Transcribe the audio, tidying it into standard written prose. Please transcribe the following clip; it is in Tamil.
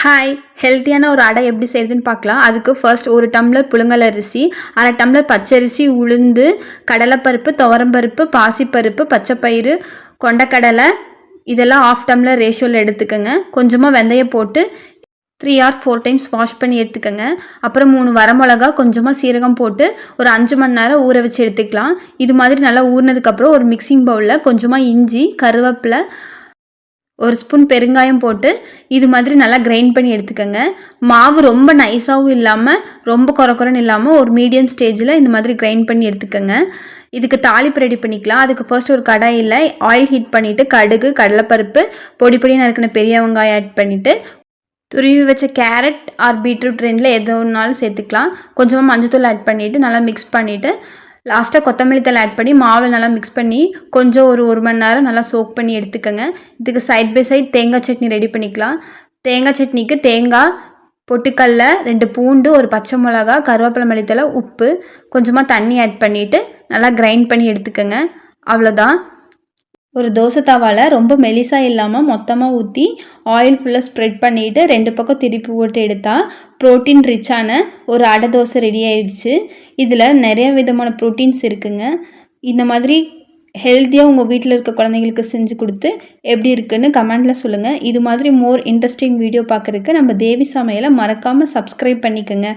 ஹாய், ஹெல்த்தியான ஒரு அடை எப்படி செய்யுதுன்னு பார்க்கலாம். அதுக்கு ஃபர்ஸ்ட் ஒரு டம்ளர் புழுங்கல் அரிசி, அரை டம்ளர் பச்சரிசி, உளுந்து, கடலைப்பருப்பு, துவரம்பருப்பு, பாசிப்பருப்பு, பச்சைப்பயிறு, கொண்டக்கடலை இதெல்லாம் ஆஃப் டம்ளர் ரேஷியோவில் எடுத்துக்கோங்க. கொஞ்சமாக வெந்தயம் போட்டு 3 or 4 டைம்ஸ் வாஷ் பண்ணி எடுத்துக்கோங்க. அப்புறம் 3 வரமிளகா, கொஞ்சமாக சீரகம் போட்டு ஒரு 5 மணி நேரம் ஊற வச்சு எடுத்துக்கலாம். இது மாதிரி நல்லா ஊறினதுக்கப்புறம் ஒரு மிக்சிங் பவுலில் கொஞ்சமாக இஞ்சி, கருவேப்பிலை, ஒரு ஸ்பூன் பெருங்காயம் போட்டு இது மாதிரி நல்லா கிரைண்ட் பண்ணி எடுத்துக்கோங்க. மாவு ரொம்ப நைஸாகவும் இல்லாமல் ரொம்ப குறக்குறன்னு இல்லாமல் ஒரு மீடியம் ஸ்டேஜில் இந்த மாதிரி கிரைண்ட் பண்ணி எடுத்துக்கோங்க. இதுக்கு தாளிப்பு ரெடி பண்ணிக்கலாம். அதுக்கு ஃபர்ஸ்ட் ஒரு கடாயில் ஆயில் ஹீட் பண்ணிவிட்டு கடுகு, கடலைப்பருப்பு, பொடி பொடியாக நறுக்கின பெரிய வெங்காயம் ஆட் பண்ணிவிட்டு துருவி வச்ச கேரட் ஆர் பீட்ரூட் ரெண்டில் எது ஒன்றாலும் சேர்த்துக்கலாம். கொஞ்சமாக மஞ்சத்தூள் ஆட் பண்ணிவிட்டு நல்லா மிக்ஸ் பண்ணிவிட்டு லாஸ்ட்டாக கொத்தமல்லி தழை ஆட் பண்ணி மாவில் நல்லா மிக்ஸ் பண்ணி கொஞ்சம் ஒரு மணி நேரம் நல்லா சோக் பண்ணி எடுத்துக்கோங்க. இதுக்கு சைட் பை சைட் தேங்காய் சட்னி ரெடி பண்ணிக்கலாம். தேங்காய் சட்னிக்கு தேங்காய், பொட்டுக்கடல, 2 பூண்டு, ஒரு பச்சை மிளகா, கருவேப்பிலை, மல்லித்தழை, உப்பு, கொஞ்சமாக தண்ணி ஆட் பண்ணிவிட்டு நல்லா கிரைண்ட் பண்ணி எடுத்துக்கோங்க. அவ்வளோதான். ஒரு தோசை தவாவில் ரொம்ப மெலிசாக இல்லாமல் மொத்தமாக ஊற்றி ஆயில் ஃபுல்லாக ஸ்ப்ரெட் பண்ணிவிட்டு 2 பக்கம் திருப்பி போட்டு எடுத்தால் ப்ரோட்டீன் ரிச்சான ஒரு அடை தோசை ரெடி ஆயிடுச்சு. இதில் நிறைய விதமான ப்ரோட்டீன்ஸ் இருக்குங்க. இந்த மாதிரி ஹெல்த்தியாக உங்கள் வீட்டில் இருக்க குழந்தைங்களுக்கு செஞ்சு கொடுத்து எப்படி இருக்குன்னு கமெண்டில் சொல்லுங்கள். இது மாதிரி மோர் இன்ட்ரெஸ்டிங் வீடியோ பார்க்குறதுக்கு நம்ம தேவி சமையலை மறக்காமல் சப்ஸ்கிரைப் பண்ணிக்கோங்க.